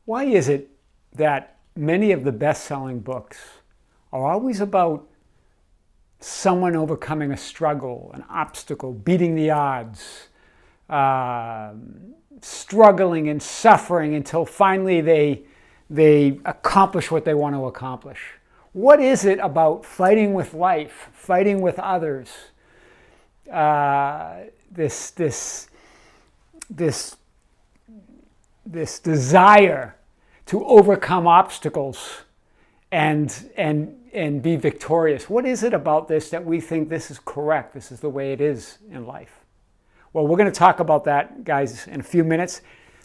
Why is it that many of the best-selling books are always about someone overcoming a struggle, an obstacle, beating the odds, struggling and suffering until finally they accomplish what they want to accomplish? What is it about fighting with life, fighting with others, this desire to overcome obstacles and be victorious? What is it about this that we think this is correct, this is the way it is in life? Well, we're going to talk about that, guys, in a few minutes.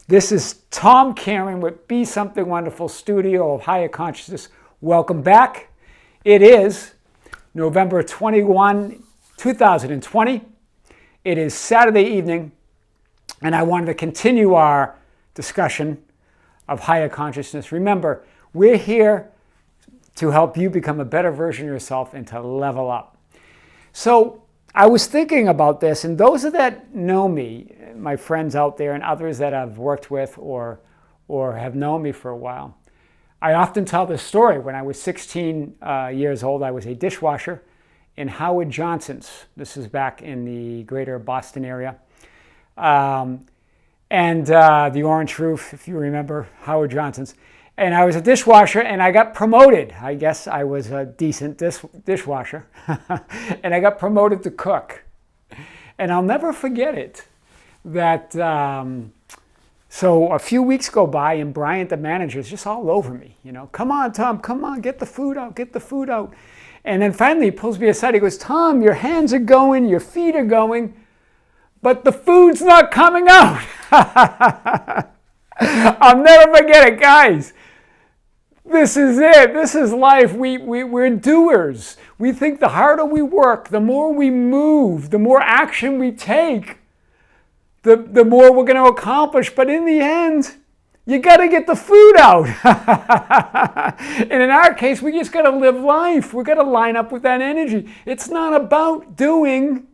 This is Tom Cameron with Be Something Wonderful Studio of Higher Consciousness. Welcome back. It is November 21, 2020. It is Saturday evening, and I wanted to continue our discussion of higher consciousness. Remember, we're here to help you become a better version of yourself and to level up. So I was thinking about this, and those that know me, my friends out there and others that I've worked with or have known me for a while, I often tell this story. When I was 16 years old, I was a dishwasher in Howard Johnson's. This is back in the greater Boston area. And the Orange Roof, if you remember, Howard Johnson's. And I was a dishwasher, and I got promoted. I guess I was a decent dishwasher. And I got promoted to cook. And I'll never forget it. So a few weeks go by, and Bryant, the manager, is just all over me. You know, come on, Tom, come on, get the food out, get the food out. And then finally he pulls me aside. He goes, Tom, your hands are going, your feet are going, but the food's not coming out. I'll never forget it, guys. This is it. This is life. We're doers. We think the harder we work, the more we move, the more action we take, the more we're going to accomplish. But in the end, you got to get the food out. And in our case, we just got to live life. We got to line up with that energy. It's not about doing.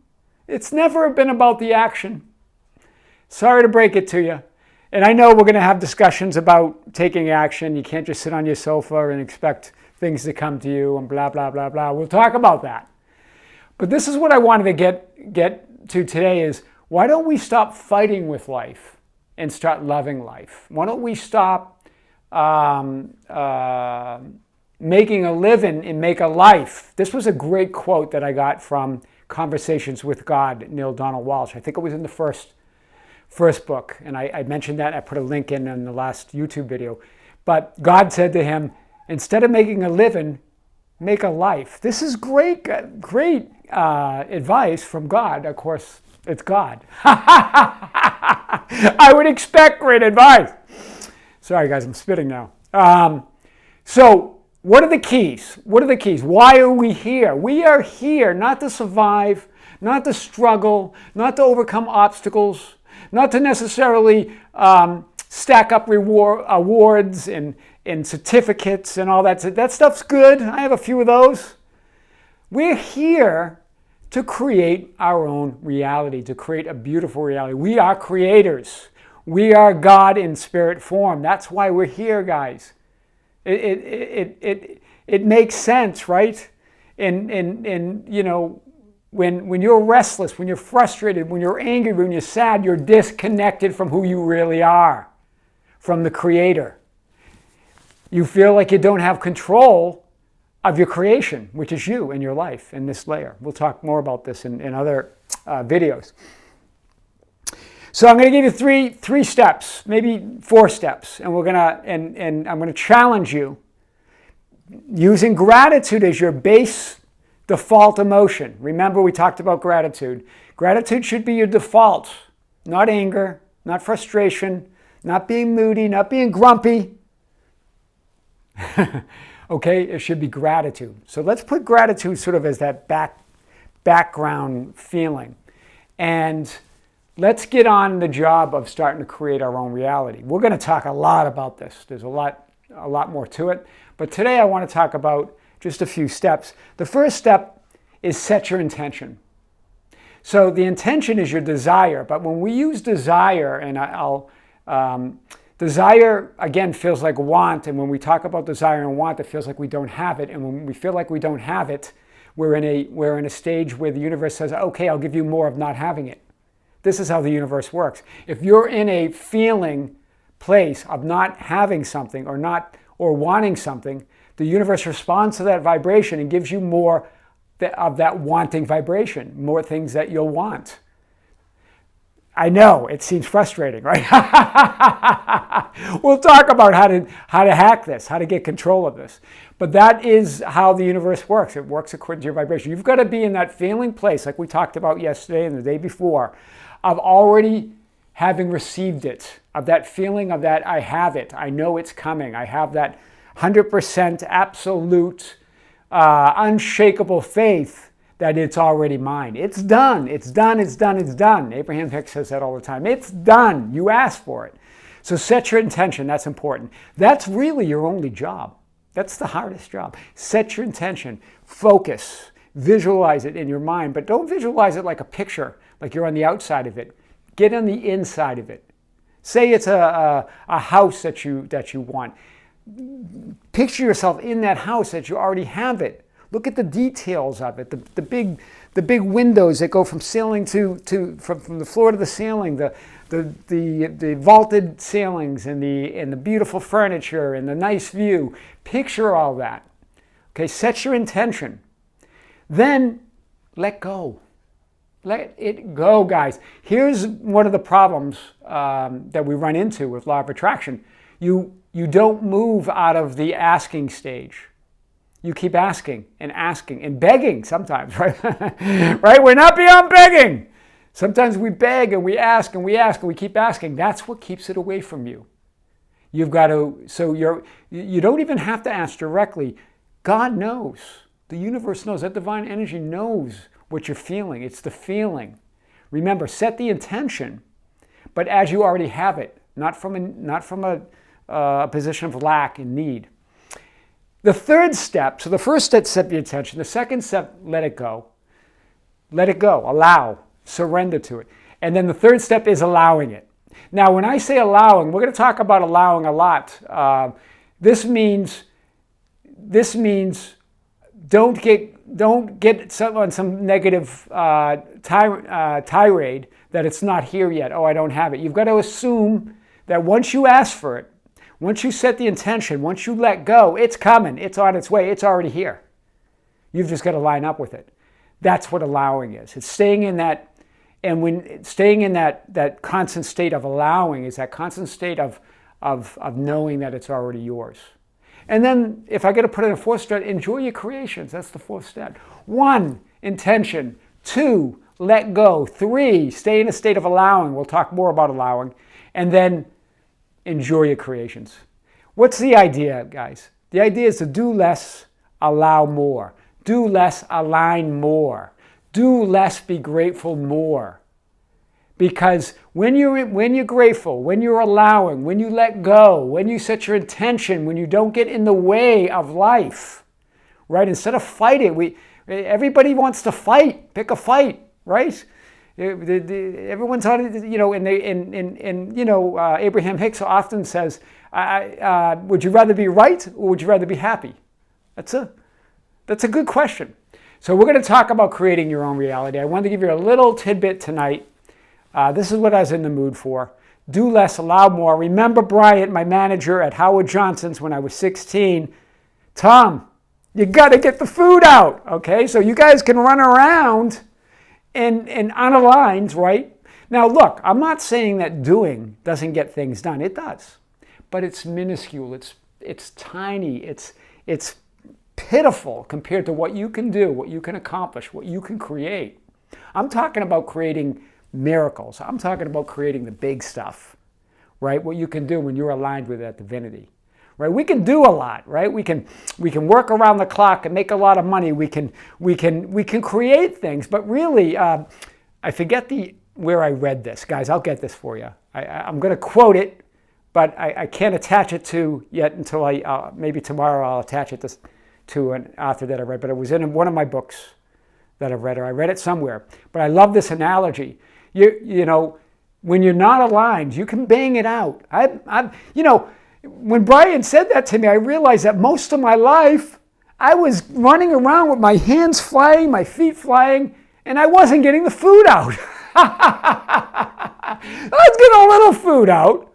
It's never been about the action. Sorry to break it to you. And I know we're going to have discussions about taking action. You can't just sit on your sofa and expect things to come to you and blah, blah, blah, blah. We'll talk about that. But this is what I wanted to get to today is, why don't we stop fighting with life and start loving life? Why don't we stop making a living and make a life? This was a great quote that I got from Conversations with God, Neale Donald Walsch. I think it was in the first book, and I mentioned that. I put a link in the last YouTube video. But God said to him, instead of making a living, make a life. This is great advice from God. Of course, it's God. I would expect great advice. Sorry, guys, I'm spitting now. So what are the keys? What are the keys? Why are we here? We are here not to survive, not to struggle, not to overcome obstacles, not to necessarily stack up awards and certificates and all that. That stuff's good. I have a few of those. We're here to create our own reality, to create a beautiful reality. We are creators. We are God in spirit form. That's why we're here, guys. It makes sense, right? And you know, when you're restless, when you're frustrated, when you're angry, when you're sad, you're disconnected from who you really are, from the Creator. You feel like you don't have control of your creation, which is you and your life in this layer. We'll talk more about this in other videos. So I'm going to give you three steps, maybe 4 steps, and we're gonna and I'm going to challenge you using gratitude as your base default emotion. Remember, we talked about gratitude. Gratitude should be your default, not anger, not frustration, not being moody, not being grumpy. Okay, it should be gratitude. So let's put gratitude sort of as that background feeling. And let's get on the job of starting to create our own reality. We're going to talk a lot about this. There's a lot more to it. But today I want to talk about just a few steps. The first step is set your intention. So the intention is your desire. But when we use desire, and I'll Desire, again, feels like want, and when we talk about desire and want, it feels like we don't have it. And when we feel like we don't have it, we're in a stage where the universe says, okay, I'll give you more of not having it. This is how the universe works. If you're in a feeling place of not having something or wanting something, the universe responds to that vibration and gives you more of that wanting vibration, more things that you'll want. I know, it seems frustrating, right? We'll talk about how to hack this, how to get control of this. But that is how the universe works. It works according to your vibration. You've got to be in that feeling place, like we talked about yesterday and the day before, of already having received it, of that feeling of that I have it, I know it's coming, I have that 100% absolute, unshakable faith that it's already mine. It's done, it's done, it's done, it's done. Abraham Hicks says that all the time. It's done, you asked for it. So set your intention, that's important. That's really your only job. That's the hardest job. Set your intention, focus, visualize it in your mind, but don't visualize it like a picture, like you're on the outside of it. Get on the inside of it. Say it's a house that you want. Picture yourself in that house that you already have it. Look at the details of it, the big windows that go from ceiling from the floor to the ceiling, the vaulted ceilings and the beautiful furniture and the nice view. Picture all that. Okay, set your intention. Then let go. Let it go, guys. Here's one of the problems that we run into with law of attraction. You don't move out of the asking stage. You keep asking and begging sometimes, right? Right? We're not beyond begging. Sometimes we beg and we ask and we ask and we keep asking. That's what keeps it away from you. You've got to, you don't even have to ask directly. God knows. The universe knows. That divine energy knows what you're feeling. It's the feeling. Remember, set the intention, but as you already have it, not from a position of lack and need. The third step, so the first step, set the intention. The second step, let it go. Let it go, allow, surrender to it. And then the third step is allowing it. Now, when I say allowing, we're going to talk about allowing a lot. This means don't get on some negative tirade that it's not here yet. Oh, I don't have it. You've got to assume that once you ask for it, once you set the intention, once you let go, it's coming, it's on its way, it's already here. You've just got to line up with it. That's what allowing is. It's staying in that, and when staying in that constant state of allowing is that constant state of knowing that it's already yours. And then, if I got to put in a fourth step, enjoy your creations. That's the fourth step. 1, intention. 2, let go. 3, stay in a state of allowing. We'll talk more about allowing. And then, enjoy your creations. What's the idea, guys? The idea is to do less, allow more. Do less, align more. Do less, be grateful more. Because when you're grateful, when you're allowing, when you let go, when you set your intention, when you don't get in the way of life, right? Instead of fighting, everybody wants to fight. Pick a fight, right? Everyone's on it, Abraham Hicks often says, would you rather be right or would you rather be happy? That's a good question. So we're going to talk about creating your own reality. I wanted to give you a little tidbit tonight. This is what I was in the mood for. Do less, allow more. Remember Bryant, my manager at Howard Johnson's when I was 16. Tom, you got to get the food out, okay? So you guys can run around and unaligned, right? Now look, I'm not saying that doing doesn't get things done. It does. But it's minuscule. It's tiny. It's pitiful compared to what you can do, what you can accomplish, what you can create. I'm talking about creating miracles. I'm talking about creating the big stuff, right? What you can do when you're aligned with that divinity, right? We can do a lot, right? We can work around the clock and make a lot of money. We can create things, but really, I forget where I read this, guys. I'll get this for you. I'm going to quote it, but I can't attach it to yet until maybe tomorrow I'll attach it to an author that I read. But it was in one of my books that I've read, or I read it somewhere. But I love this analogy. You know, when you're not aligned, you can bang it out. When Brian said that to me, I realized that most of my life, I was running around with my hands flying, my feet flying, and I wasn't getting the food out. I was getting a little food out.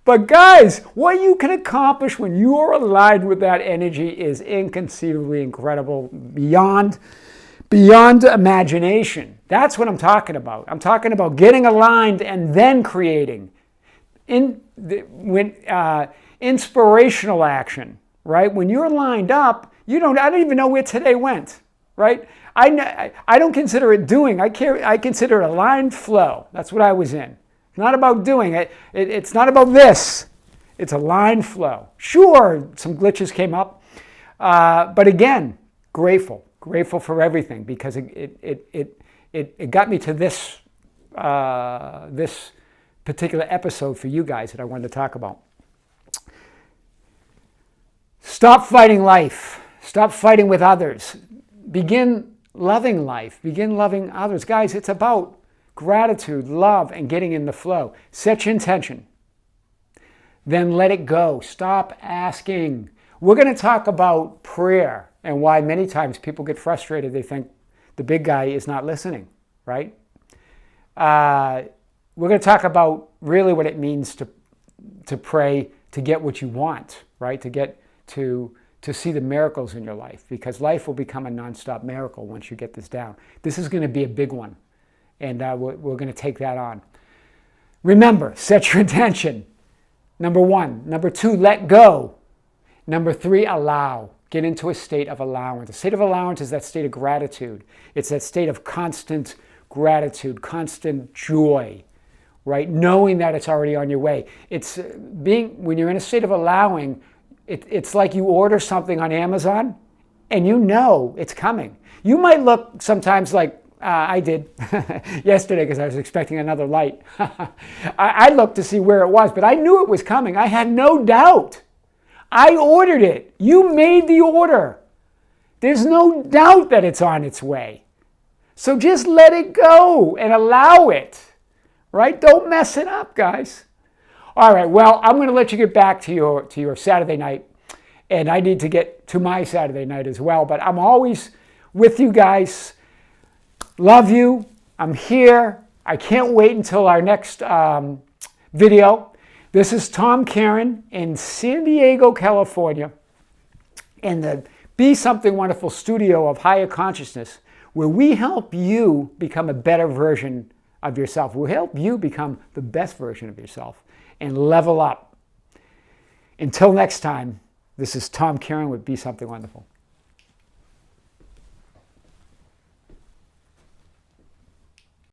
But guys, what you can accomplish when you are aligned with that energy is inconceivably incredible, beyond imagination. That's what I'm talking about. I'm talking about getting aligned and then creating. Inspirational action, right? When you're lined up, I don't even know where today went, right? I don't consider it doing. I consider it aligned flow. That's what I was in. It's not about doing it. It's not about this. It's aligned flow. Sure, some glitches came up, but again, grateful for everything, because it got me to this particular episode for you guys that I wanted to talk about. Stop fighting life. Stop fighting with others. Begin loving life. Begin loving others. Guys, it's about gratitude, love, and getting in the flow. Set your intention. Then let it go. Stop asking. We're going to talk about prayer and why many times people get frustrated. They think the big guy is not listening, right? We're going to talk about really what it means to pray to get what you want, right? To get to see the miracles in your life, because life will become a nonstop miracle once you get this down. This is going to be a big one, and we're going to take that on. Remember, set your intention. Number 1. Number 2, let go. Number 3, allow. Get into a state of allowance. A state of allowance is that state of gratitude. It's that state of constant gratitude, constant joy, right? Knowing that it's already on your way. It's when you're in a state of allowing, it's like you order something on Amazon and you know it's coming. You might look sometimes like I did yesterday, because I was expecting another light. I looked to see where it was, but I knew it was coming. I had no doubt. I ordered it. You made the order. There's no doubt that it's on its way. So just let it go and allow it, right? Don't mess it up, guys. All right, well, I'm going to let you get back to your Saturday night, and I need to get to my Saturday night as well, but I'm always with you guys. Love you. I'm here. I can't wait until our next video. This is Tom Caron in San Diego, California, in the Be Something Wonderful studio of Higher Consciousness, where we help you become a better version of yourself. We'll help you become the best version of yourself and level up. Until next time, this is Tom Caron with Be Something Wonderful.